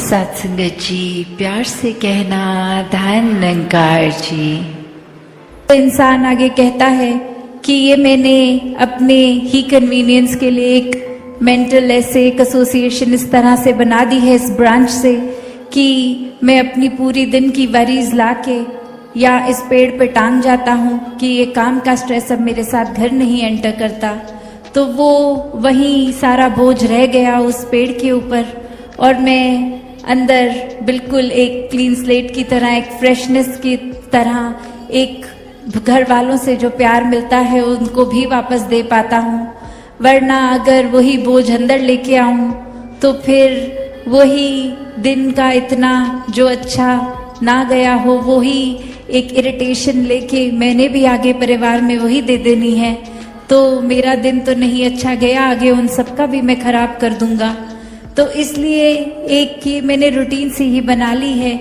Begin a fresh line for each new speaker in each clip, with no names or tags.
सत्संगत जी, प्यार से कहना धन निरंकार जी।
तो इंसान आगे कहता है कि ये मैंने अपने ही कन्वीनियंस के लिए एक मेंटल ऐसे एक एसोसिएशन इस तरह से बना दी है इस ब्रांच से कि मैं अपनी पूरी दिन की वरीज लाके या इस पेड़ पे टांग जाता हूँ कि ये काम का स्ट्रेस अब मेरे साथ घर नहीं एंटर करता। तो वो वहीं सारा बोझ रह गया उस पेड़ के ऊपर और मैं अंदर बिल्कुल एक क्लीन स्लेट की तरह, एक फ्रेशनेस की तरह, एक घर वालों से जो प्यार मिलता है उनको भी वापस दे पाता हूँ। वरना अगर वही बोझ अंदर लेके आऊँ तो फिर वही दिन का इतना जो अच्छा ना गया हो वही एक इरिटेशन लेके मैंने भी आगे परिवार में वही दे देनी है। तो मेरा दिन तो नहीं अच्छा गया, आगे उन सबका भी मैं खराब कर दूंगा। तो इसलिए एक ये मैंने रूटीन सी ही बना ली है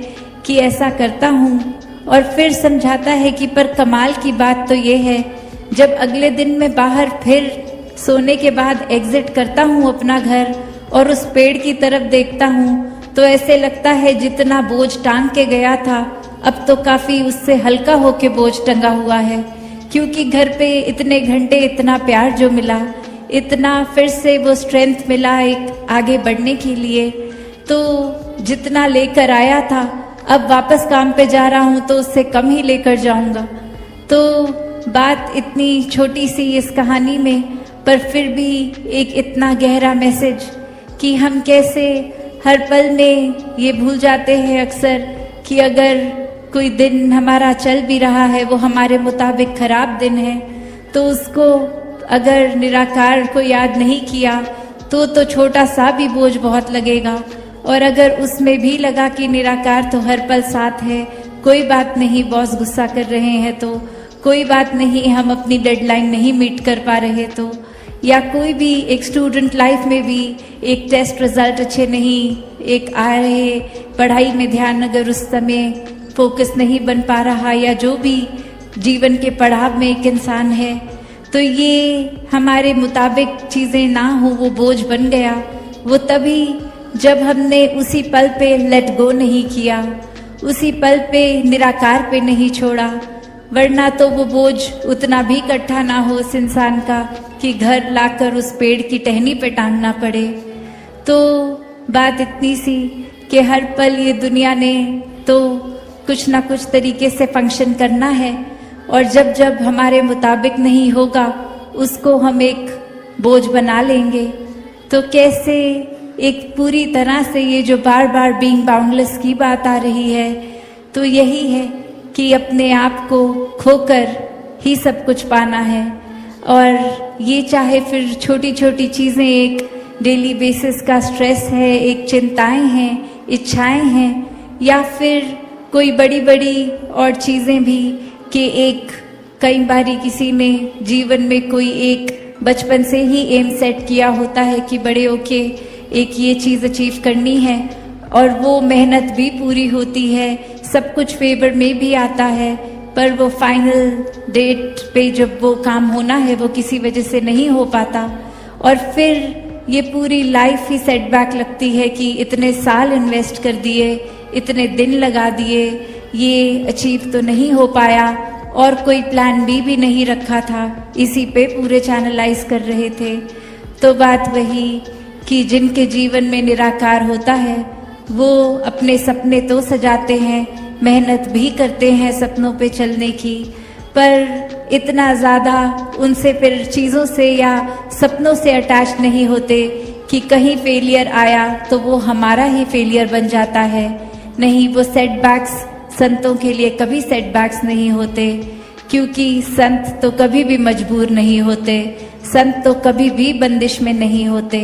कि ऐसा करता हूँ। और फिर समझाता है कि पर कमाल की बात तो ये है, जब अगले दिन मैं बाहर फिर सोने के बाद एग्जिट करता हूँ अपना घर और उस पेड़ की तरफ देखता हूँ तो ऐसे लगता है जितना बोझ टांग के गया था अब तो काफी उससे हल्का होके बोझ टंगा हुआ है। क्योंकि घर पे इतने घंटे इतना प्यार जो मिला, इतना फिर से वो स्ट्रेंथ मिला एक आगे बढ़ने के लिए, तो जितना लेकर आया था अब वापस काम पे जा रहा हूँ तो उससे कम ही लेकर जाऊंगा। तो बात इतनी छोटी सी इस कहानी में, पर फिर भी एक इतना गहरा मैसेज कि हम कैसे हर पल में ये भूल जाते हैं अक्सर कि अगर कोई दिन हमारा चल भी रहा है वो हमारे मुताबिक खराब दिन है तो उसको अगर निराकार को याद नहीं किया तो छोटा सा भी बोझ बहुत लगेगा। और अगर उसमें भी लगा कि निराकार तो हर पल साथ है, कोई बात नहीं, बॉस गुस्सा कर रहे हैं तो कोई बात नहीं, हम अपनी डेडलाइन नहीं मीट कर पा रहे तो, या कोई भी एक स्टूडेंट लाइफ में भी एक टेस्ट रिजल्ट अच्छे नहीं एक आ रहे, पढ़ाई में ध्यान अगर उस समय फोकस नहीं बन पा रहा, या जो भी जीवन के पड़ाव में एक इंसान है, तो ये हमारे मुताबिक चीज़ें ना हो वो बोझ बन गया। वो तभी जब हमने उसी पल पे लेट गो नहीं किया, उसी पल पे निराकार पे नहीं छोड़ा, वरना तो वो बोझ उतना भी इकट्ठा ना हो उस इंसान का कि घर लाकर उस पेड़ की टहनी पे टांगना पड़े। तो बात इतनी सी कि हर पल ये दुनिया ने तो कुछ ना कुछ तरीके से फंक्शन करना है और जब जब हमारे मुताबिक नहीं होगा उसको हम एक बोझ बना लेंगे। तो कैसे एक पूरी तरह से ये जो बार बार बीइंग बाउंडलेस की बात आ रही है, तो यही है कि अपने आप को खोकर ही सब कुछ पाना है। और ये चाहे फिर छोटी छोटी चीज़ें, एक डेली बेसिस का स्ट्रेस है, एक चिंताएं हैं, इच्छाएं हैं, या फिर कोई बड़ी बड़ी और चीज़ें भी कि एक कई बारी किसी ने जीवन में कोई एक बचपन से ही एम सेट किया होता है कि बड़े होके एक ये चीज़ अचीव करनी है और वो मेहनत भी पूरी होती है, सब कुछ फेवर में भी आता है, पर वो फाइनल डेट पे जब वो काम होना है वो किसी वजह से नहीं हो पाता और फिर ये पूरी लाइफ ही सेटबैक लगती है कि इतने साल इन्वेस्ट कर दिए, इतने दिन लगा दिए, ये अचीव तो नहीं हो पाया और कोई प्लान बी भी नहीं रखा था, इसी पे पूरे चैनलाइज कर रहे थे। तो बात वही कि जिनके जीवन में निराकार होता है वो अपने सपने तो सजाते हैं, मेहनत भी करते हैं सपनों पे चलने की, पर इतना ज़्यादा उनसे फिर चीज़ों से या सपनों से अटैच नहीं होते कि कहीं फेलियर आया तो वो हमारा ही फेलियर बन जाता है। नहीं, वो सेटबैक्स संतों के लिए कभी सेटबैक्स नहीं होते, क्योंकि संत तो कभी भी मजबूर नहीं होते, संत तो कभी भी बंदिश में नहीं होते।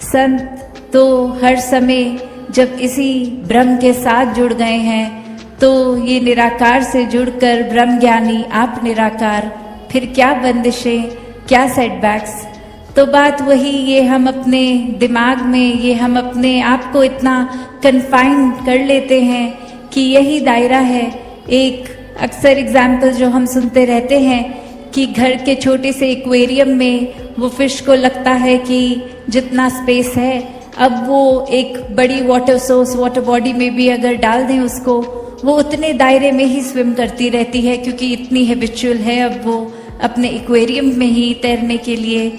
संत तो हर समय जब इसी ब्रह्म के साथ जुड़ गए हैं तो ये निराकार से जुड़कर ब्रह्म ज्ञानी आप निराकार, फिर क्या बंदिशें, क्या सेटबैक्स। तो बात वही, ये हम अपने दिमाग में, ये हम अपने आप को इतना कन्फाइन कर लेते हैं कि यही दायरा है। एक अक्सर एग्जाम्पल जो हम सुनते रहते हैं कि घर के छोटे से एक्वेरियम में वो फिश को लगता है कि जितना स्पेस है अब वो एक बड़ी वाटर सोर्स, वाटर बॉडी में भी अगर डाल दें उसको, वो उतने दायरे में ही स्विम करती रहती है, क्योंकि इतनी हैबिचुअल है अब वो अपने एक्वेरियम में ही तैरने के लिए।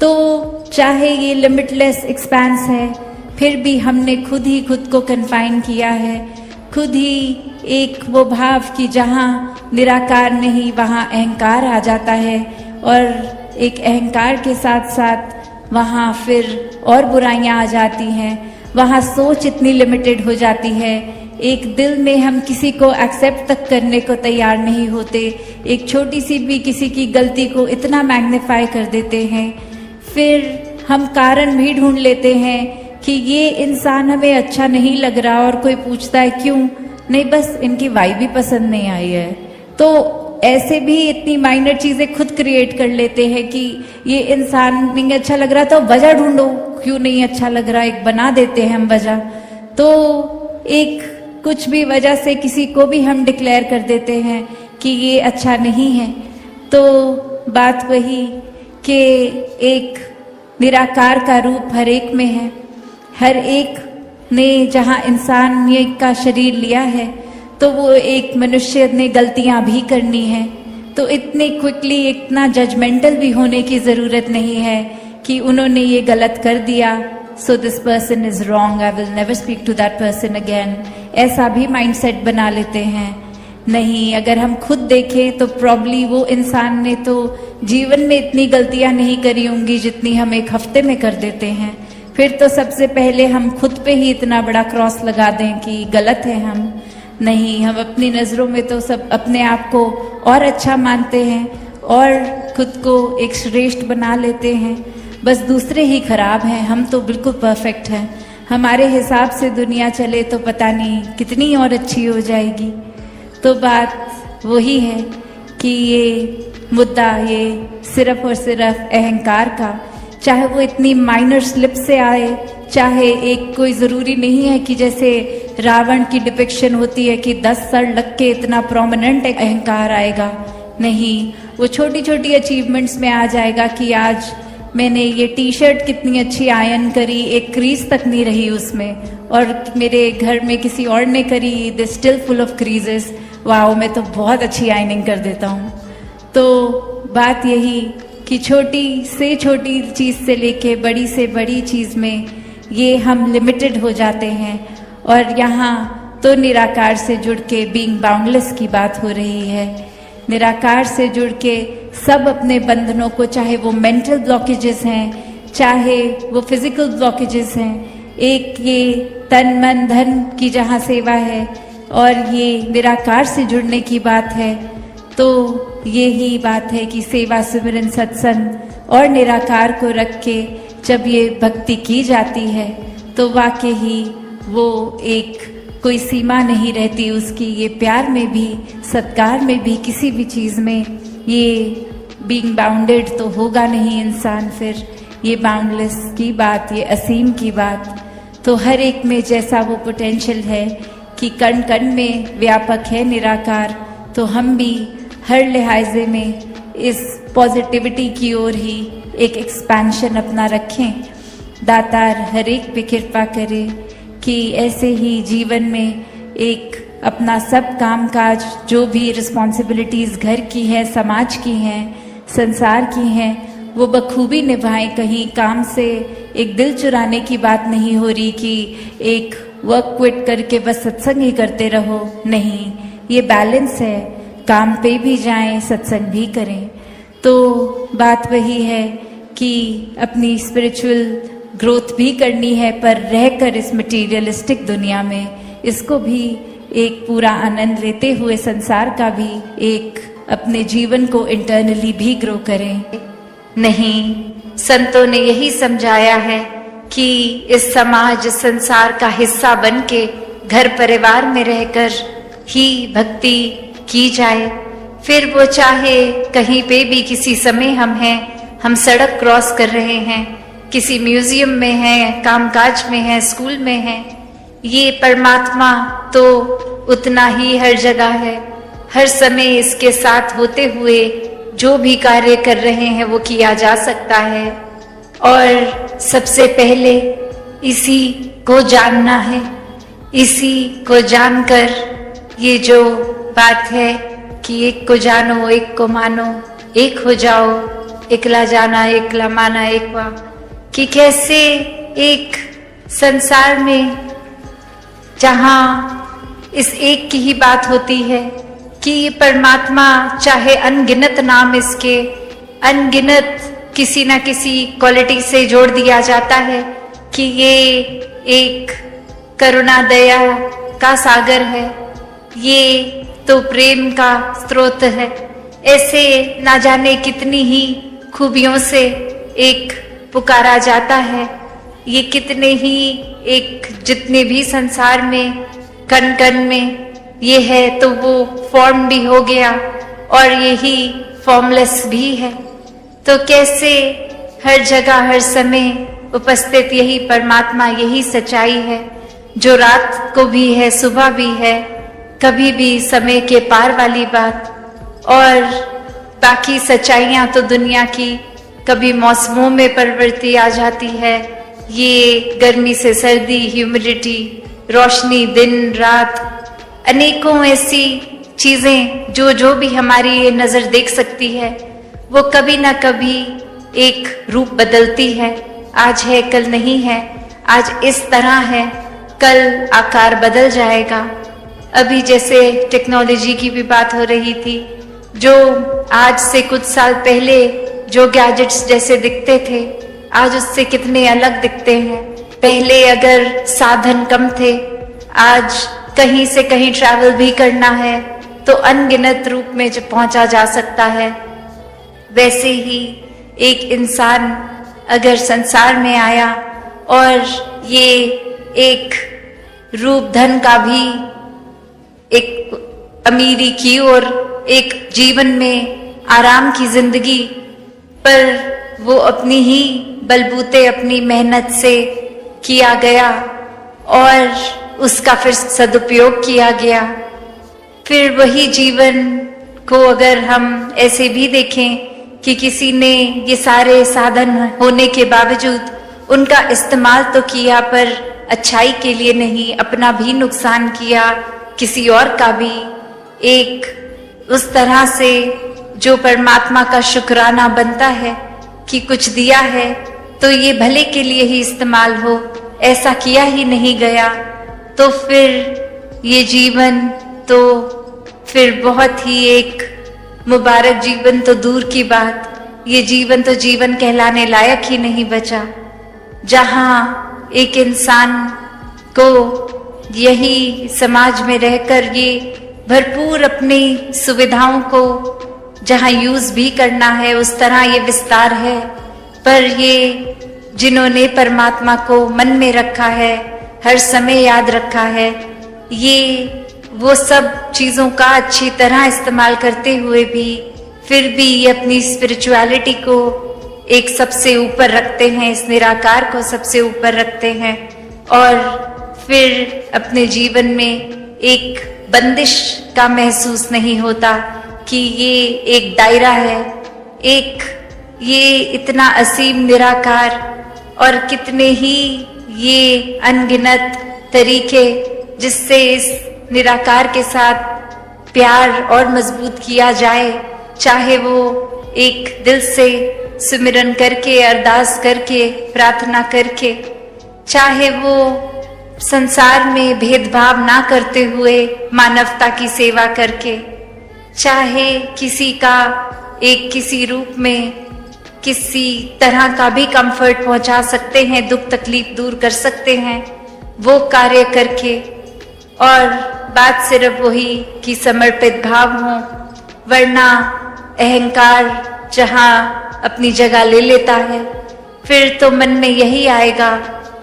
तो चाहे ये लिमिटलेस एक्सपेंस है, फिर भी हमने खुद ही खुद को कन्फाइन किया है, खुद ही एक वो भाव कि जहाँ निराकार नहीं वहाँ अहंकार आ जाता है, और एक अहंकार के साथ साथ वहाँ फिर और बुराइयां आ जाती हैं, वहाँ सोच इतनी लिमिटेड हो जाती है, एक दिल में हम किसी को एक्सेप्ट तक करने को तैयार नहीं होते, एक छोटी सी भी किसी की गलती को इतना मैग्नीफाई कर देते हैं, फिर हम कारण भी ढूंढ लेते हैं कि ये इंसान हमें अच्छा नहीं लग रहा, और कोई पूछता है क्यों, नहीं बस इनकी वाइब भी पसंद नहीं आई है। तो ऐसे भी इतनी माइनर चीजें खुद क्रिएट कर लेते हैं कि ये इंसान नहीं अच्छा लग रहा, तो वजह ढूंढो क्यों नहीं अच्छा लग रहा, एक बना देते हैं हम वजह। तो एक कुछ भी वजह से किसी को भी हम डिक्लेयर कर देते हैं कि ये अच्छा नहीं है। तो बात वही कि एक निराकार का रूप हर एक में है, हर एक ने जहाँ इंसान ये का शरीर लिया है, तो वो एक मनुष्य ने गलतियां भी करनी है। तो इतने क्विकली इतना जजमेंटल भी होने की ज़रूरत नहीं है कि उन्होंने ये गलत कर दिया, so this person is wrong, I will never speak to that person again, ऐसा भी माइंडसेट बना लेते हैं। नहीं, अगर हम खुद देखें तो प्रॉब्ली वो इंसान ने तो जीवन में इतनी गलतियां नहीं करी होंगी जितनी हम एक हफ्ते में कर देते हैं। फिर तो सबसे पहले हम खुद पे ही इतना बड़ा क्रॉस लगा दें कि गलत है हम। नहीं, हम अपनी नज़रों में तो सब अपने आप को और अच्छा मानते हैं और खुद को एक श्रेष्ठ बना लेते हैं, बस दूसरे ही खराब हैं, हम तो बिल्कुल परफेक्ट हैं। हमारे हिसाब से दुनिया चले तो पता नहीं कितनी और अच्छी हो जाएगी। तो बात वही है कि ये मुद्दा ये सिर्फ और सिर्फ अहंकार का, चाहे वो इतनी माइनर स्लिप से आए, चाहे एक कोई ज़रूरी नहीं है कि जैसे रावण की डिपिक्शन होती है कि 10 सर लग के इतना प्रोमिनेंट अहंकार आएगा। नहीं, वो छोटी छोटी अचीवमेंट्स में आ जाएगा कि आज मैंने ये टी शर्ट कितनी अच्छी आयरन करी, एक क्रीज तक नहीं रही उसमें, और मेरे घर में किसी और ने करी, they still full of creases, wow मैं तो बहुत अच्छी आयरनिंग कर देता हूँ। तो बात यही कि छोटी से छोटी चीज़ से लेके बड़ी से बड़ी चीज़ में ये हम लिमिटेड हो जाते हैं। और यहाँ तो निराकार से जुड़ के बीइंग बाउंडलेस की बात हो रही है। निराकार से जुड़ के सब अपने बंधनों को, चाहे वो मेंटल ब्लॉकेजेस हैं, चाहे वो फिजिकल ब्लॉकेजेस हैं, एक ये तन मन धन की जहाँ सेवा है और ये निराकार से जुड़ने की बात है, तो यही बात है कि सेवा सिमरन सत्संग और निराकार को रख के जब ये भक्ति की जाती है तो वाकई ही वो एक कोई सीमा नहीं रहती उसकी। ये प्यार में भी, सत्कार में भी, किसी भी चीज़ में ये बीइंग बाउंडेड तो होगा नहीं इंसान। फिर ये बाउंडलेस की बात, ये असीम की बात, तो हर एक में जैसा वो पोटेंशियल है कि कण कण में व्यापक है निराकार, तो हम भी हर लिहाजे में इस पॉजिटिविटी की ओर ही एक एक्सपेंशन अपना रखें। दातार हर एक पे कृपा करे कि ऐसे ही जीवन में एक अपना सब काम काज, जो भी रिस्पॉन्सिबिलिटीज़ घर की है, समाज की हैं, संसार की हैं, वो बखूबी निभाएं। कहीं काम से एक दिल चुराने की बात नहीं हो रही कि एक वर्क क्विट करके बस सत्संग ही करते रहो। नहीं, ये बैलेंस है, काम पे भी जाएं, सत्संग भी करें। तो बात वही है कि अपनी स्पिरिचुअल ग्रोथ भी करनी है, पर रहकर इस मटीरियलिस्टिक दुनिया में इसको भी एक पूरा आनंद लेते हुए संसार का भी एक अपने जीवन को इंटरनली भी ग्रो करें।
नहीं, संतों ने यही समझाया है कि इस समाज संसार का हिस्सा बन के घर परिवार में रहकर ही भक्ति की जाए। फिर वो चाहे कहीं पे भी किसी समय हम हैं, हम सड़क क्रॉस कर रहे हैं, किसी म्यूजियम में हैं, कामकाज में हैं, स्कूल में हैं, ये परमात्मा तो उतना ही हर जगह है। हर समय इसके साथ होते हुए जो भी कार्य कर रहे हैं वो किया जा सकता है। और सबसे पहले इसी को जानना है। इसी को जानकर ये जो बात है कि एक को जानो एक को मानो, एक हो जाओ, एकला जाना एकला माना एक हुआ, कि कैसे एक संसार में जहां इस एक की ही बात होती है कि ये परमात्मा, चाहे अनगिनत नाम इसके, अनगिनत किसी ना किसी क्वालिटी से जोड़ दिया जाता है कि ये एक करुणा दया का सागर है, ये तो प्रेम का स्रोत है। ऐसे ना जाने कितनी ही खूबियों से एक पुकारा जाता है। ये कितने ही एक जितने भी संसार में कण कण में ये है तो वो फॉर्म भी हो गया और यही फॉर्मलेस भी है। तो कैसे हर जगह हर समय उपस्थित यही परमात्मा, यही सच्चाई है जो रात को भी है सुबह भी है, कभी भी समय के पार वाली बात। और बाकी सच्चाइयां तो दुनिया की कभी मौसमों में परिवर्ती आ जाती है, ये गर्मी से सर्दी, ह्यूमिडिटी, रोशनी, दिन रात, अनेकों ऐसी चीजें जो भी हमारी ये नजर देख सकती है वो कभी ना कभी एक रूप बदलती है। आज है कल नहीं है, आज इस तरह है कल आकार बदल जाएगा। अभी जैसे टेक्नोलॉजी की भी बात हो रही थी, जो आज से कुछ साल पहले जो गैजेट्स जैसे दिखते थे आज उससे कितने अलग दिखते हैं। पहले अगर साधन कम थे, आज कहीं से कहीं ट्रैवल भी करना है तो अनगिनत रूप में जब पहुंचा जा सकता है। वैसे ही एक इंसान अगर संसार में आया और ये एक रूप धन का भी एक अमीरी की और एक जीवन में आराम की जिंदगी, पर वो अपनी ही बलबूते अपनी मेहनत से किया गया और उसका फिर सदुपयोग किया गया। फिर वही जीवन को अगर हम ऐसे भी देखें कि किसी ने ये सारे साधन होने के बावजूद उनका इस्तेमाल तो किया पर अच्छाई के लिए नहीं, अपना भी नुकसान किया, किसी और का भी, एक उस तरह से जो परमात्मा का शुक्राना बनता है कि कुछ दिया है तो ये भले के लिए ही इस्तेमाल हो, ऐसा किया ही नहीं गया, तो फिर ये जीवन तो फिर बहुत ही एक मुबारक जीवन तो दूर की बात, ये जीवन तो जीवन कहलाने लायक ही नहीं बचा। जहां एक इंसान को यही समाज में रहकर ये भरपूर अपनी सुविधाओं को जहां यूज भी करना है उस तरह ये विस्तार है, पर ये जिन्होंने परमात्मा को मन में रखा है, हर समय याद रखा है, ये वो सब चीजों का अच्छी तरह इस्तेमाल करते हुए भी फिर भी ये अपनी स्पिरिचुअलिटी को एक सबसे ऊपर रखते हैं, इस निराकार को सबसे ऊपर रखते हैं और फिर अपने जीवन में एक बंदिश का महसूस नहीं होता कि ये एक दायरा है, एक ये इतना असीम निराकार और कितने ही ये अनगिनत तरीके जिससे इस निराकार के साथ प्यार और मजबूत किया जाए, चाहे वो एक दिल से सुमिरन करके, अरदास करके, प्रार्थना करके, चाहे वो संसार में भेदभाव ना करते हुए मानवता की सेवा करके, चाहे किसी का एक किसी रूप में किसी तरह का भी कंफर्ट पहुंचा सकते हैं, दुख तकलीफ दूर कर सकते हैं, वो कार्य करके। और बात सिर्फ वही कि समर्पित भाव हो, वरना अहंकार जहां अपनी जगह ले लेता है फिर तो मन में यही आएगा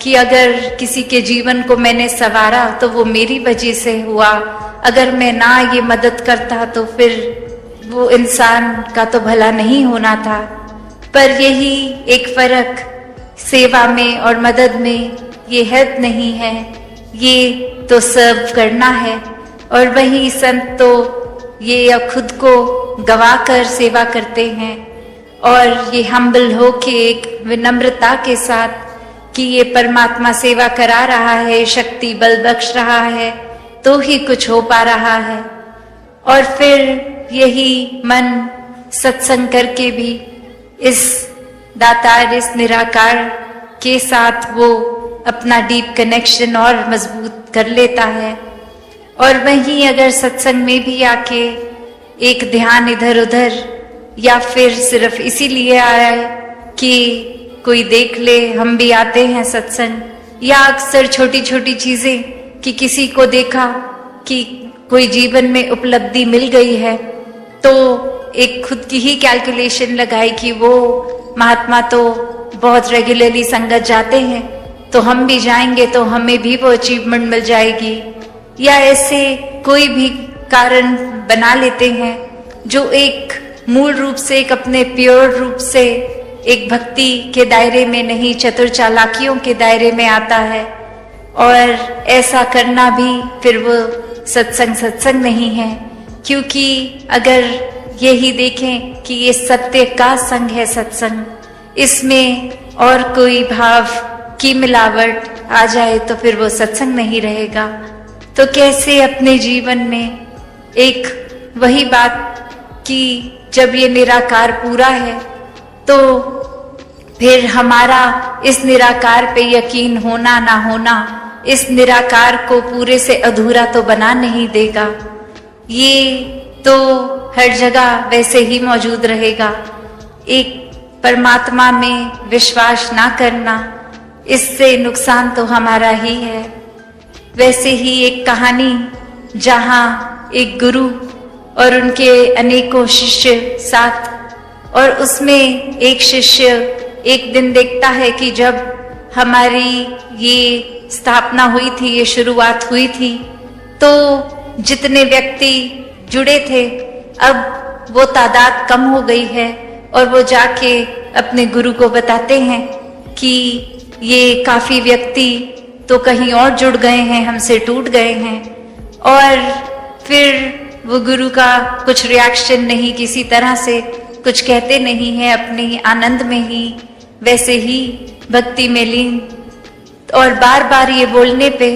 कि अगर किसी के जीवन को मैंने संवारा तो वो मेरी वजह से हुआ, अगर मैं ना ये मदद करता तो फिर वो इंसान का तो भला नहीं होना था। पर यही एक फर्क सेवा में और मदद में, ये हेल्प नहीं है, ये तो सर्व करना है। और वही संत तो ये खुद को गवा कर सेवा करते हैं और ये हम्बल हो के एक विनम्रता के साथ कि ये परमात्मा सेवा करा रहा है, शक्ति बल बख्श रहा है, तो ही कुछ हो पा रहा है। और फिर यही मन सत्संग करके भी इस दातार, इस निराकार के साथ वो अपना डीप कनेक्शन और मजबूत कर लेता है। और वहीं अगर सत्संग में भी आके एक ध्यान इधर उधर, या फिर सिर्फ इसीलिए आया है कि कोई देख ले हम भी आते हैं सत्संग, या अक्सर छोटी छोटी चीजें कि किसी को देखा कि कोई जीवन में उपलब्धि मिल गई है, तो एक खुद की ही कैलकुलेशन लगाई कि वो महात्मा तो बहुत रेगुलरली संगत जाते हैं, तो हम भी जाएंगे तो हमें भी वो अचीवमेंट मिल जाएगी। या ऐसे कोई भी कारण बना लेते हैं जो एक मूल रूप से, एक अपने प्योर रूप से एक भक्ति के दायरे में नहीं, चतुर चालाकियों के दायरे में आता है। और ऐसा करना भी फिर वो सत्संग नहीं है, क्योंकि अगर यही देखें कि ये सत्य का संग है सत्संग, इसमें और कोई भाव की मिलावट आ जाए तो फिर वो सत्संग नहीं रहेगा। तो कैसे अपने जीवन में एक वही बात कि जब ये निराकार पूरा है तो फिर हमारा इस निराकार पे यकीन होना ना होना इस निराकार को पूरे से अधूरा तो बना नहीं देगा। ये तो हर जगह वैसे ही मौजूद रहेगा। एक परमात्मा में विश्वास ना करना, इससे नुकसान तो हमारा ही है। वैसे ही एक कहानी जहां एक गुरु और उनके अनेकों शिष्य साथ, और उसमें एक शिष्य एक दिन देखता है कि जब हमारी ये स्थापना हुई थी, ये शुरुआत हुई थी, तो जितने व्यक्ति जुड़े थे अब वो तादाद कम हो गई है। और वो जाके अपने गुरु को बताते हैं कि ये काफी व्यक्ति तो कहीं और जुड़ गए हैं, हमसे टूट गए हैं। और फिर वो गुरु का कुछ रिएक्शन नहीं, किसी तरह से कुछ कहते नहीं है, अपने आनंद में ही वैसे ही भक्ति में लीन। और बार बार ये बोलने पे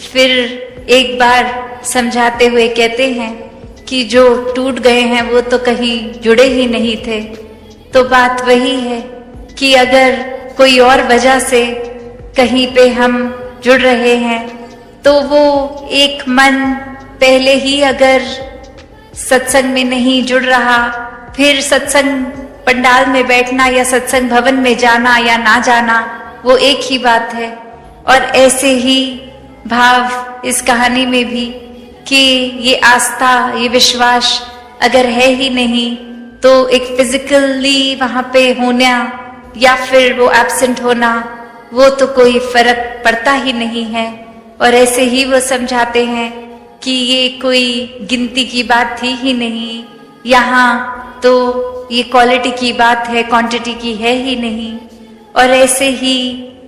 फिर एक बार समझाते हुए कहते हैं कि जो टूट गए हैं वो तो कहीं जुड़े ही नहीं थे। तो बात वही है कि अगर कोई और वजह से कहीं पे हम जुड़ रहे हैं तो वो एक मन पहले ही अगर सत्संग में नहीं जुड़ रहा, फिर सत्संग पंडाल में बैठना या सत्संग भवन में जाना या ना जाना वो एक ही बात है। और ऐसे ही भाव इस कहानी में भी कि ये आस्था, ये विश्वास अगर है ही नहीं तो एक फिजिकली वहां पे होना या फिर वो एब्सेंट होना, वो तो कोई फर्क पड़ता ही नहीं है। और ऐसे ही वो समझाते हैं कि ये कोई गिनती की बात थी ही नहीं, यहाँ तो ये क्वालिटी की बात है, क्वांटिटी की है ही नहीं। और ऐसे ही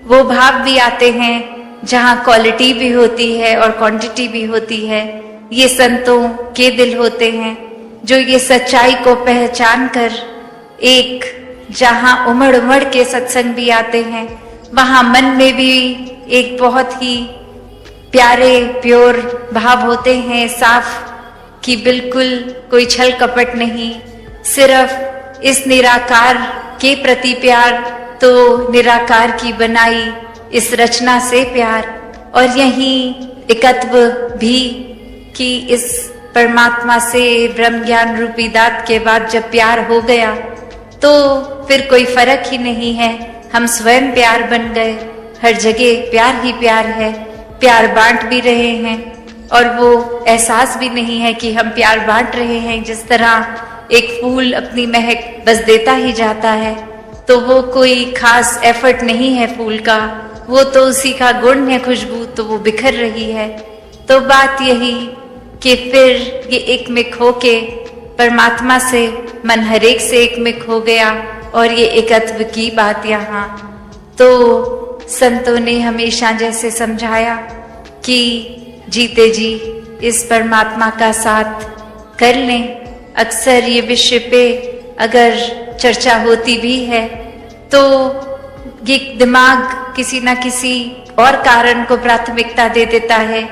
वो भाव भी आते हैं जहाँ क्वालिटी भी होती है और क्वांटिटी भी होती है। ये संतों के दिल होते हैं जो ये सच्चाई को पहचान कर एक जहाँ उमड़ उमड़ के सत्संग भी आते हैं, वहाँ मन में भी एक बहुत ही प्यारे प्योर भाव होते हैं, साफ, कि बिल्कुल कोई छल कपट नहीं, सिर्फ इस निराकार के प्रति प्यार, तो निराकार की बनाई इस रचना से प्यार। और यही एकत्व भी कि इस परमात्मा से ब्रह्म ज्ञान रूपी दात के बाद जब प्यार हो गया तो फिर कोई फर्क ही नहीं है, हम स्वयं प्यार बन गए। हर जगह प्यार ही प्यार है, प्यार बांट भी रहे हैं और वो एहसास भी नहीं है कि हम प्यार बांट रहे हैं। जिस तरह एक फूल अपनी महक बस देता ही जाता है, तो वो कोई खास एफर्ट नहीं है फूल का, वो तो उसी का गुण है, खुशबू तो वो बिखर रही है। तो बात यही कि फिर ये एकमिक होके परमात्मा से मन हरेक से एकमिक हो गया। और ये एकत्व की बात यहाँ तो संतों ने हमेशा जैसे समझाया कि जीते जी इस परमात्मा का साथ कर लें। अक्सर ये विषय पे अगर चर्चा होती भी है तो ये दिमाग किसी ना किसी और कारण को प्राथमिकता दे देता है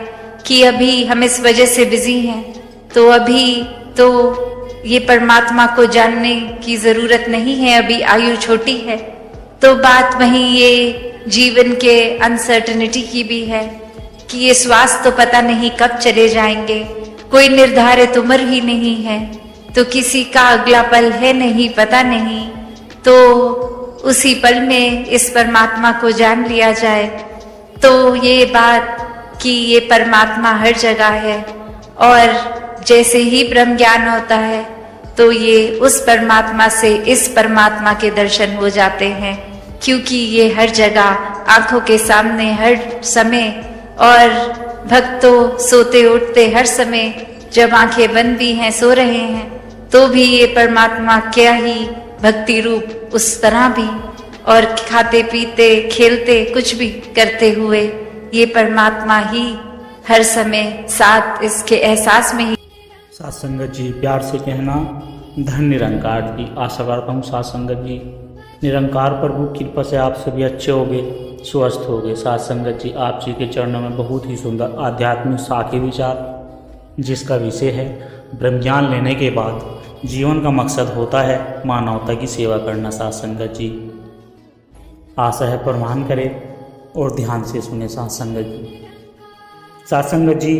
कि अभी हम इस वजह से बिजी हैं, तो अभी तो ये परमात्मा को जानने की जरूरत नहीं है, अभी आयु छोटी है। तो बात वहीं ये जीवन के अनसर्टेनिटी की भी है कि ये श्वास तो पता नहीं कब चले जाएंगे, कोई निर्धारित उम्र ही नहीं है, तो किसी का अगला पल है नहीं, पता नहीं। तो उसी पल में इस परमात्मा को जान लिया जाए तो ये बात कि ये परमात्मा हर जगह है, और जैसे ही ब्रह्म ज्ञान होता है तो ये उस परमात्मा से इस परमात्मा के दर्शन हो जाते हैं, क्योंकि ये हर जगह आंखों के सामने हर समय, और भक्त तो सोते उठते हर समय, जब आंखें बंद भी हैं, सो रहे हैं, तो भी ये परमात्मा क्या ही भक्ति रूप उस तरह भी, और खाते पीते खेलते कुछ भी करते हुए ये परमात्मा ही हर समय साथ इसके एहसास में ही।
साथ संगत जी, प्यार से कहना धन निरंकार की। आशा करता हूँ साथ संगत जी निरंकार प्रभु की कृपा से आप सभी अच्छे होगे, स्वस्थ होगे। साथ संगत जी, आप जी के चरणों में बहुत ही सुंदर आध्यात्मिक साखी विचार, जिसका विषय है ब्रह्म ज्ञान लेने के बाद जीवन का मकसद होता है मानवता की सेवा करना। साथ संगत जी, आशा है प्रमाण करें और ध्यान से सुने। साथ संगत जी, साथ संगत जी,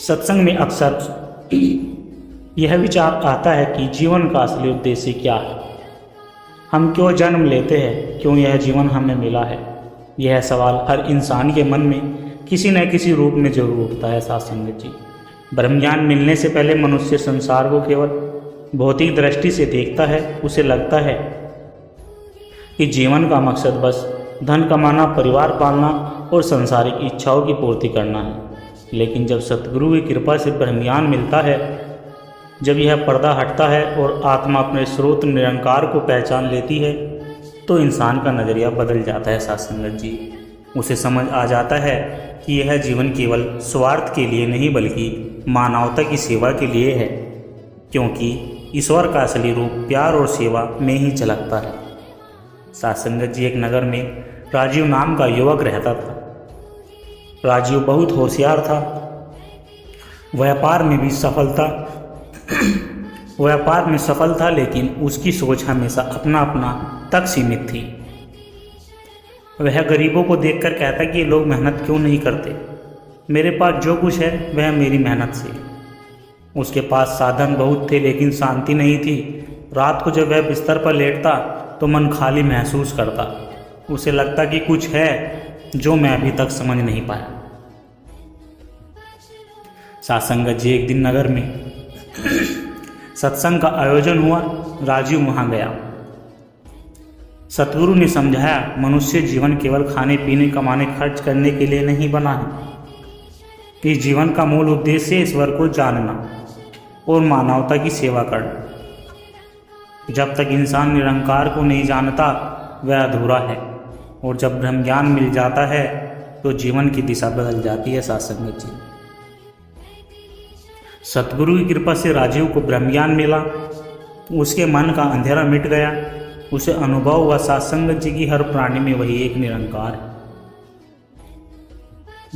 सत्संग में अक्सर यह विचार आता है कि जीवन का असली उद्देश्य क्या है, हम क्यों जन्म लेते हैं, क्यों यह जीवन हमें मिला है। यह सवाल हर इंसान के मन में किसी न किसी रूप में जरूर उठता है। साथ संगत जी, ब्रह्म ज्ञान मिलने से पहले मनुष्य संसार को केवल भौतिक दृष्टि से देखता है। उसे लगता है कि जीवन का मकसद बस धन कमाना, परिवार पालना और सांसारिक इच्छाओं की पूर्ति करना है। लेकिन जब सतगुरु की कृपा से ब्रह्म ज्ञान मिलता है, जब यह पर्दा हटता है और आत्मा अपने स्रोत निरंकार को पहचान लेती है, तो इंसान का नज़रिया बदल जाता है। साथ संगत जी, उसे समझ आ जाता है कि यह जीवन केवल स्वार्थ के लिए नहीं बल्कि मानवता की सेवा के लिए है, क्योंकि ईश्वर का असली रूप प्यार और सेवा में ही झलकता है। साथ संगत जी, एक नगर में राजीव नाम का युवक रहता था। राजीव बहुत होशियार था, व्यापार में सफल था, लेकिन उसकी सोच हमेशा अपना अपना तक सीमित थी। वह गरीबों को देखकर कहता कि ये लोग मेहनत क्यों नहीं करते, मेरे पास जो कुछ है वह मेरी मेहनत से। उसके पास साधन बहुत थे लेकिन शांति नहीं थी। रात को जब वह बिस्तर पर लेटता तो मन खाली महसूस करता। उसे लगता कि कुछ है जो मैं अभी तक समझ नहीं पाया। साथ संगत जी, एक दिन नगर में सत्संग का आयोजन हुआ। राजीव वहां गया। सतगुरु ने समझाया, मनुष्य जीवन केवल खाने पीने कमाने खर्च करने के लिए नहीं बना है। इस जीवन का मूल उद्देश्य ईश्वर को जानना और मानवता की सेवा करना। जब तक इंसान निरंकार को नहीं जानता वह अधूरा है, और जब ब्रह्म ज्ञान मिल जाता है तो जीवन की दिशा बदल जाती है। साथ संगत जी, सतगुरु की कृपा से राजीव को ब्रह्म ज्ञान मिला। उसके मन का अंधेरा मिट गया। उसे अनुभव हुआ साथ संगत जी की हर प्राणी में वही एक निरंकार है।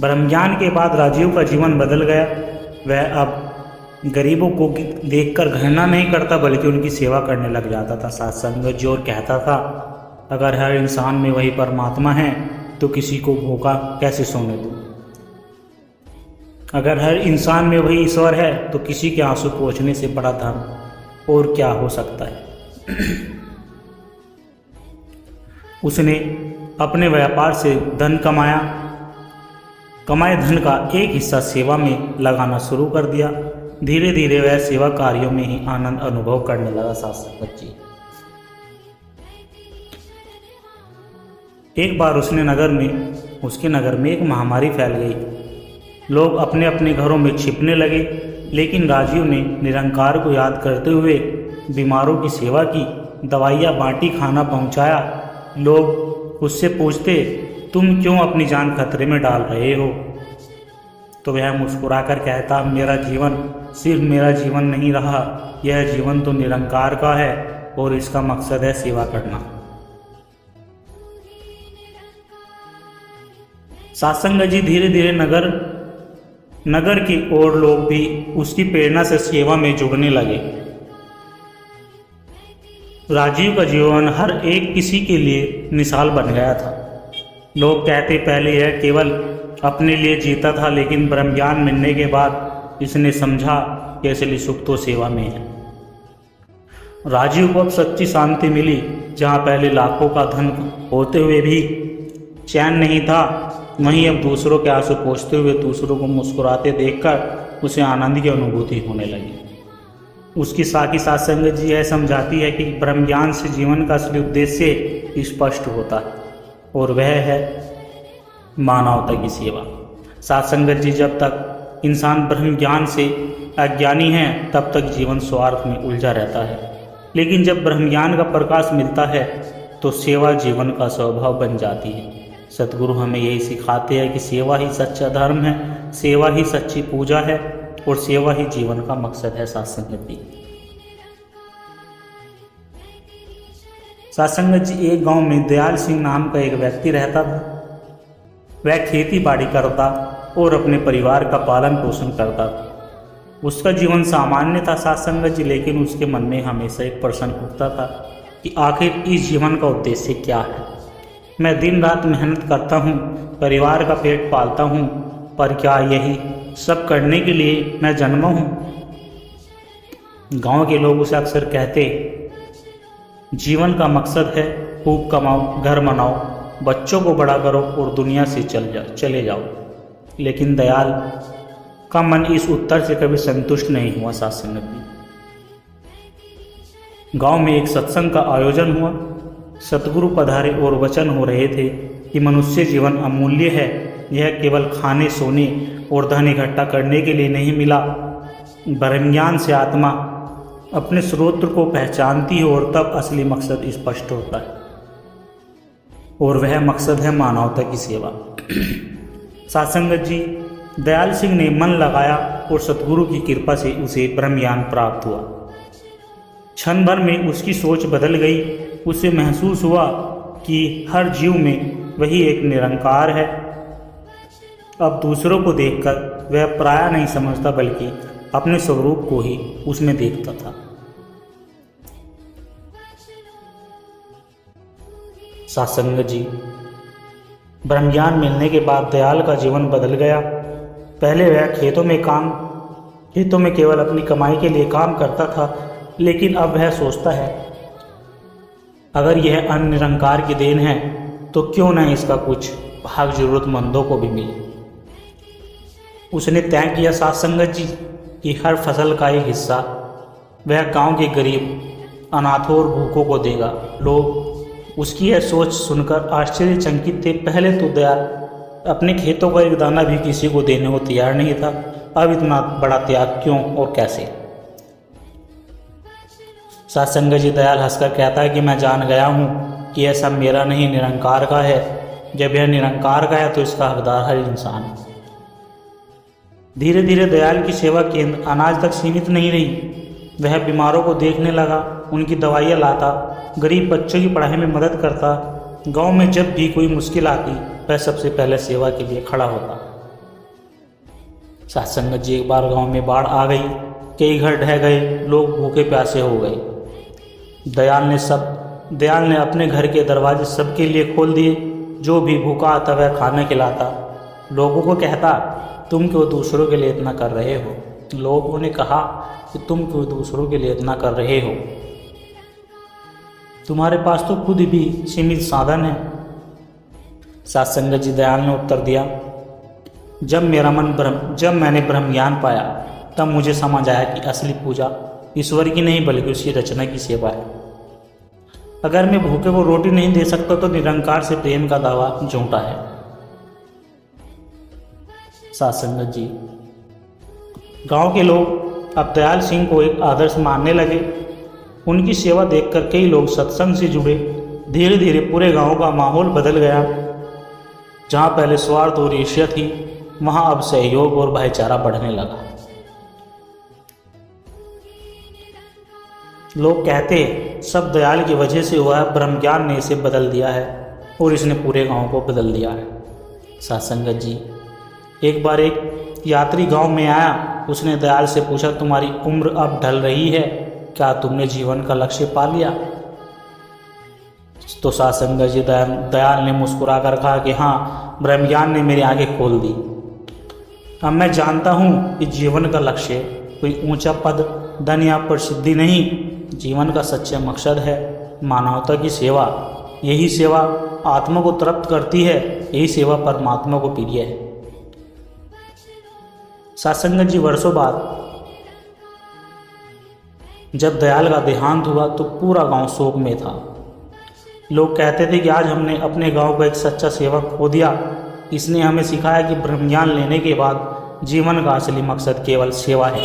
ब्रह्म ज्ञान के बाद राजीव का जीवन बदल गया। वह अब गरीबों को देखकर घृणा नहीं करता बल्कि उनकी सेवा करने लग जाता था। साथ संगत जी, और कहता था, अगर हर इंसान में वही परमात्मा है तो किसी को भूखा कैसे सोने दूं। अगर हर इंसान में वही ईश्वर है तो किसी के आंसू पोंछने से बड़ा धर्म और क्या हो सकता है। उसने अपने व्यापार से धन कमाए धन का एक हिस्सा सेवा में लगाना शुरू कर दिया। धीरे धीरे वह सेवा कार्यों में ही आनंद अनुभव करने लगा। साथ संगत जी, एक बार उसके नगर में एक महामारी फैल गई। लोग अपने अपने घरों में छिपने लगे, लेकिन राजीव ने निरंकार को याद करते हुए बीमारों की सेवा की, दवाइयाँ बांटी, खाना पहुँचाया। लोग उससे पूछते, तुम क्यों अपनी जान खतरे में डाल रहे हो? तो वह मुस्कुराकर कहता, मेरा जीवन सिर्फ मेरा जीवन नहीं रहा, यह जीवन तो निरंकार का है और इसका मकसद है सेवा करना। सत्संग जी धीरे धीरे नगर की और लोग भी उसकी प्रेरणा से सेवा में जुड़ने लगे। राजीव का जीवन हर एक किसी के लिए मिसाल बन गया था। लोग कहते पहले यह केवल अपने लिए जीता था, लेकिन ब्रह्म ज्ञान मिलने के बाद इसने समझा कि असली सुख तो सेवा में है। राजीव को अब सच्ची शांति मिली। जहाँ पहले लाखों का धन होते हुए भी चैन नहीं था, वहीं अब दूसरों के आंसू पोंछते हुए दूसरों को मुस्कुराते देखकर उसे आनंद की अनुभूति होने लगी। उसकी साकी सत्संग जी यह समझाती है कि ब्रह्म ज्ञान से जीवन का असली उद्देश्य स्पष्ट होता है, और वह है मानवता की सेवा। सत्संग जी, जब तक इंसान ब्रह्म ज्ञान से अज्ञानी है तब तक जीवन स्वार्थ में उलझा रहता है, लेकिन जब ब्रह्म ज्ञान का प्रकाश मिलता है तो सेवा जीवन का स्वभाव बन जाती है। सतगुरु हमें यही सिखाते हैं कि सेवा ही सच्चा धर्म है, सेवा ही सच्ची पूजा है और सेवा ही जीवन का मकसद है। सत्संग जी, सत्संग जी, एक गांव में दयाल सिंह नाम का एक व्यक्ति रहता था। वह खेती बाड़ी करता और अपने परिवार का पालन पोषण करता था। उसका जीवन सामान्य था सत्संग जी, लेकिन उसके मन में हमेशा एक प्रश्न उठता था कि आखिर इस जीवन का उद्देश्य क्या है। मैं दिन रात मेहनत करता हूँ, परिवार का पेट पालता हूँ, पर क्या यही सब करने के लिए मैं जन्मा हूँ? गांव के लोग उसे अक्सर कहते, जीवन का मकसद है खूब कमाओ, घर बनाओ, बच्चों को बड़ा करो और दुनिया से चले जाओ। लेकिन दयाल का मन इस उत्तर से कभी संतुष्ट नहीं हुआ। सत्संग जी, गांव में एक सत्संग का आयोजन हुआ। सतगुरु पधारे और वचन हो रहे थे कि मनुष्य जीवन अमूल्य है। यह केवल खाने, सोने और धन इकट्ठा करने के लिए नहीं मिला। ब्रह्म ज्ञान से आत्मा अपने स्रोत को पहचानती है और तब असली मकसद स्पष्ट होता है, और वह मकसद है मानवता की सेवा। सत्संग जी, दयाल सिंह ने मन लगाया और सतगुरु की कृपा से उसे ब्रह्म ज्ञान प्राप्त हुआ। क्षण भर में उसकी सोच बदल गई। उसे महसूस हुआ कि हर जीव में वही एक निरंकार है। अब दूसरों को देखकर वह पराया नहीं समझता, बल्कि अपने स्वरूप को ही उसमें देखता था। सत्संग जी, ब्रह्म ज्ञान मिलने के बाद दयाल का जीवन बदल गया। पहले वह खेतों में केवल अपनी कमाई के लिए काम करता था, लेकिन अब वह सोचता है, अगर यह अन्न निरंकार की देन है तो क्यों न इसका कुछ भाग जरूरतमंदों को भी मिले। उसने तय किया सत्संग जी कि हर फसल का एक हिस्सा वह गांव के गरीब, अनाथों और भूखों को देगा। लोग उसकी यह सोच सुनकर आश्चर्यचकित थे। पहले तो दयाल अपने खेतों का एक दाना भी किसी को देने को तैयार नहीं था, अब इतना बड़ा त्याग क्यों और कैसे? सत्संग जी, दयाल हंसकर कहता है कि मैं जान गया हूँ कि यह सब मेरा नहीं, निरंकार का है। जब यह निरंकार का है तो इसका हकदार हर इंसान है। धीरे धीरे दयाल की सेवा केंद्र अनाज तक सीमित नहीं रही। वह बीमारों को देखने लगा, उनकी दवाइयाँ लाता, गरीब बच्चों की पढ़ाई में मदद करता। गांव में जब भी कोई मुश्किल आती, वह सबसे पहले सेवा के लिए खड़ा होता। सत्संग जी, एक बार गांव में बाढ़ आ गई, कई घर ढह गए, लोग भूखे प्यासे हो गए। दयाल ने अपने घर के दरवाजे सबके लिए खोल दिए। जो भी भूखा आता वह खाना खिलाता। लोगों को कहता, तुम क्यों दूसरों के लिए इतना कर रहे हो? लोगों ने कहा कि तुम क्यों दूसरों के लिए इतना कर रहे हो? तुम्हारे पास तो खुद भी सीमित साधन है। सत्संग जी, दयाल ने उत्तर दिया, जब मैंने ब्रह्म ज्ञान पाया तब मुझे समझ आया कि असली पूजा ईश्वर की नहीं बल्कि उसकी रचना की सेवा है। अगर मैं भूखे को रोटी नहीं दे सकता तो निरंकार से प्रेम का दावा झूठा है। सत्संग जी, गांव के लोग अब दयाल सिंह को एक आदर्श मानने लगे। उनकी सेवा देखकर कई लोग सत्संग से जुड़े। धीरे धीरे पूरे गांव का माहौल बदल गया। जहां पहले स्वार्थ और ईर्ष्या थी, वहां अब सहयोग और भाईचारा बढ़ने लगा। लोग कहते, सब दयाल की वजह से हुआ है। ब्रह्म ज्ञान ने इसे बदल दिया है और इसने पूरे गांव को बदल दिया है। सत्संगत जी, एक बार एक यात्री गांव में आया। उसने दयाल से पूछा, तुम्हारी उम्र अब ढल रही है, क्या तुमने जीवन का लक्ष्य पा लिया? तो सत्संगत जी दयाल ने मुस्कुरा कर कहा कि हाँ, ब्रह्म ज्ञान ने मेरी आंखें खोल दी। अब मैं जानता हूँ कि जीवन का लक्ष्य कोई ऊंचा पद, धन या प्रसिद्धि नहीं, जीवन का सच्चा मकसद है मानवता की सेवा। यही सेवा आत्मा को तृप्त करती है, यही सेवा परमात्मा को प्रिय है। सत्संगत जी, वर्षों बाद जब दयाल का देहांत हुआ तो पूरा गांव शोक में था। लोग कहते थे कि आज हमने अपने गांव का एक सच्चा सेवक खो दिया। इसने हमें सिखाया कि ब्रह्म ज्ञान लेने के बाद जीवन का असली मकसद केवल सेवा है।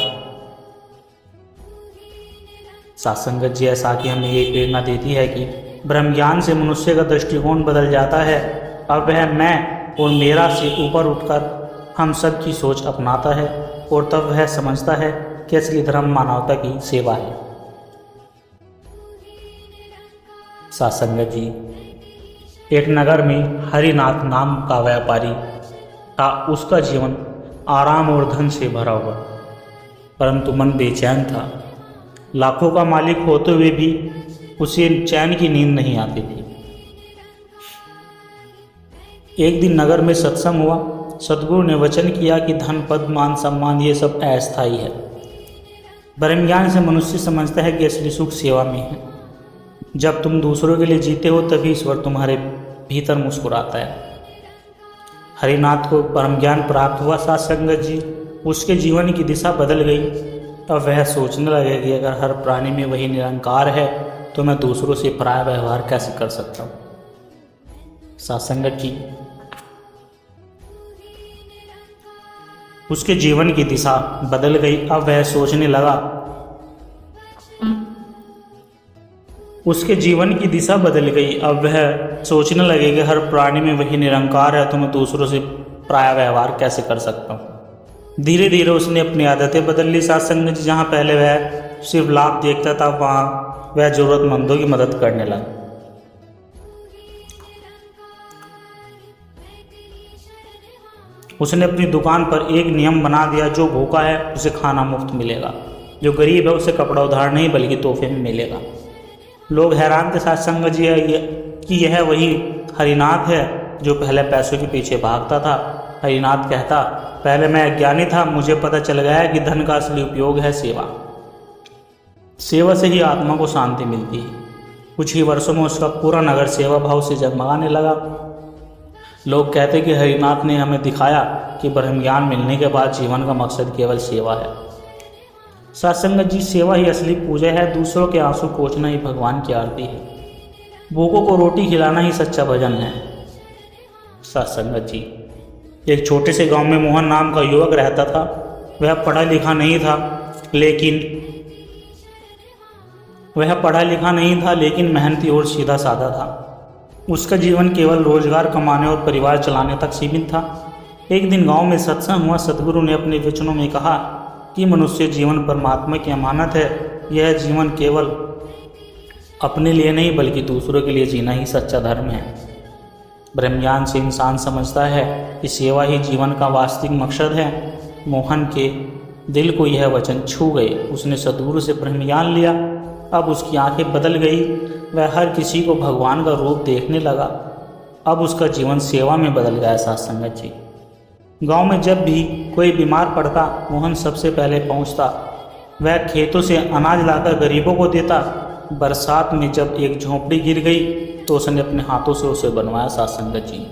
सत्संगत जी, ऐसा कि हमें ये प्रेरणा देती है कि ब्रह्म ज्ञान से मनुष्य का दृष्टिकोण बदल जाता है। अब वह मैं और मेरा से ऊपर उठकर हम सब की सोच अपनाता है और तब वह समझता है कि असली धर्म मानवता की सेवा है। सत्संगत जी, एक नगर में हरिनाथ नाम का व्यापारी था। उसका जीवन आराम और धन से भरा हुआ, परंतु मन बेचैन था। लाखों का मालिक होते हुए भी उसे चैन की नींद नहीं आती थी। एक दिन नगर में सत्संग हुआ। सद्गुरु ने वचन किया कि धन, पद, मान, सम्मान ये सब अस्थायी है। ब्रह्म ज्ञान से मनुष्य समझता है कि असली सुख सेवा में है। जब तुम दूसरों के लिए जीते हो तभी ईश्वर तुम्हारे भीतर मुस्कुराता है। हरिनाथ को परम ज्ञान प्राप्त हुआ। सत्संगत जी, उसके जीवन की दिशा बदल गई। अब वह सोचने लगे कि अगर हर प्राणी में वही निरंकार है तो मैं दूसरों से पराया व्यवहार कैसे कर सकता हूँ। सत्संगत जी, उसके जीवन की दिशा बदल गई। अब वह सोचने लगा, उसके जीवन की दिशा बदल गई। अब वह सोचने लगे कि हर प्राणी में वही निरंकार है तो मैं दूसरों से पराया व्यवहार कैसे कर सकता हूँ। धीरे धीरे उसने अपनी आदतें बदल ली। सत्संग जी, जहाँ पहले वह सिर्फ लाभ देखता था वहाँ वह जरूरतमंदों की मदद करने लगा। उसने अपनी दुकान पर एक नियम बना दिया, जो भूखा है उसे खाना मुफ्त मिलेगा, जो गरीब है उसे कपड़ा उधार नहीं बल्कि तोहफे में मिलेगा। लोग हैरान थे सत्संग जी कि यह वही हरिनाथ है जो पहले पैसों के पीछे भागता था। हरिनाथ कहता, पहले मैं अज्ञानी था, मुझे पता चल गया कि धन का असली उपयोग है सेवा। सेवा से ही आत्मा को शांति मिलती है। कुछ ही वर्षों में उसका पूरा नगर सेवा भाव से जगमगाने लगा। लोग कहते कि हरिनाथ ने हमें दिखाया कि ब्रह्म ज्ञान मिलने के बाद जीवन का मकसद केवल सेवा है। सत्संगत जी, सेवा ही असली पूजा है। दूसरों के आंसू पोंछना ही भगवान की आरती है। भूखों को रोटी खिलाना ही सच्चा भजन है। सत्संगत जी, एक छोटे से गांव में मोहन नाम का युवक रहता था। वह पढ़ा लिखा नहीं था लेकिन मेहनती और सीधा साधा था। उसका जीवन केवल रोजगार कमाने और परिवार चलाने तक सीमित था। एक दिन गांव में सत्संग हुआ। सद्गुरु ने अपने वचनों में कहा कि मनुष्य जीवन परमात्मा की अमानत है। यह जीवन केवल अपने लिए नहीं बल्कि दूसरों के लिए जीना ही सच्चा धर्म है। ब्रह्म ज्ञान से इंसान समझता है कि सेवा ही जीवन का वास्तविक मकसद है। मोहन के दिल को यह वचन छू गए। उसने सद्गुरु से ब्रह्म ज्ञान लिया। अब उसकी आंखें बदल गई। वह हर किसी को भगवान का रूप देखने लगा। अब उसका जीवन सेवा में बदल गया। सत्संगत जी, गांव में जब भी कोई बीमार पड़ता, मोहन सबसे पहले पहुंचता। वह खेतों से अनाज लाकर गरीबों को देता। बरसात में जब एक झोंपड़ी गिर गई तो उसने अपने हाथों से उसे बनवाया। सत्संगत जी,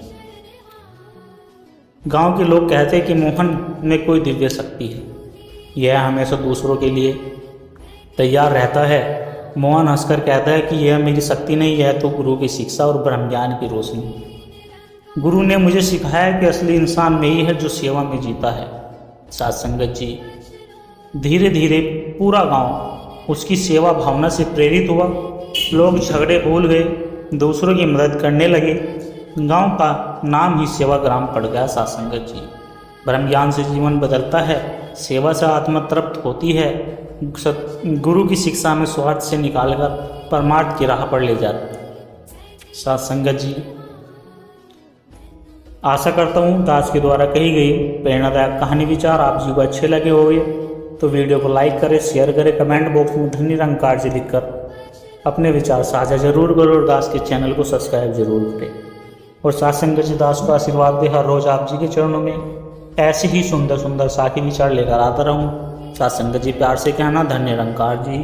गांव के लोग कहते कि मोहन में कोई दिव्य शक्ति है। यह हमेशा दूसरों के लिए तैयार रहता है। मोहन हंसकर कहता है कि यह मेरी शक्ति नहीं, यह तो गुरु की शिक्षा और ब्रह्म ज्ञान की रोशनी। गुरु ने मुझे सिखाया कि असली इंसान में ही है जो सेवा में जीता है। सत्संगत जी, धीरे धीरे पूरा गांव उसकी सेवा भावना से प्रेरित हुआ। लोग झगड़े भूल गए, दूसरों की मदद करने लगे। गांव का नाम ही सेवाग्राम पड़ गया। सत्संगत जी, ब्रह्म ज्ञान से जीवन बदलता है, सेवा से आत्मा तृप्त होती है। गुरु की शिक्षा में स्वार्थ से निकालकर परमार्थ की राह पर ले जाती है। सत्संगत जी, आशा करता हूँ दास के द्वारा कही गई प्रेरणादायक कहानी विचार आप जी को अच्छे लगे होंगे। तो वीडियो को लाइक करें, शेयर करें, कमेंट बॉक्स में धन्य निरंकार जी लिखकर अपने विचार साझा जरूर करो और दास के चैनल को सब्सक्राइब जरूर करें। और साथ संगत जी दास को आशीर्वाद दे हर रोज आप जी के चरणों में ऐसे ही सुंदर सुंदर साखी विचार लेकर आता रहूँ। साथ संगत जी प्यार से कहना धन्य निरंकार जी।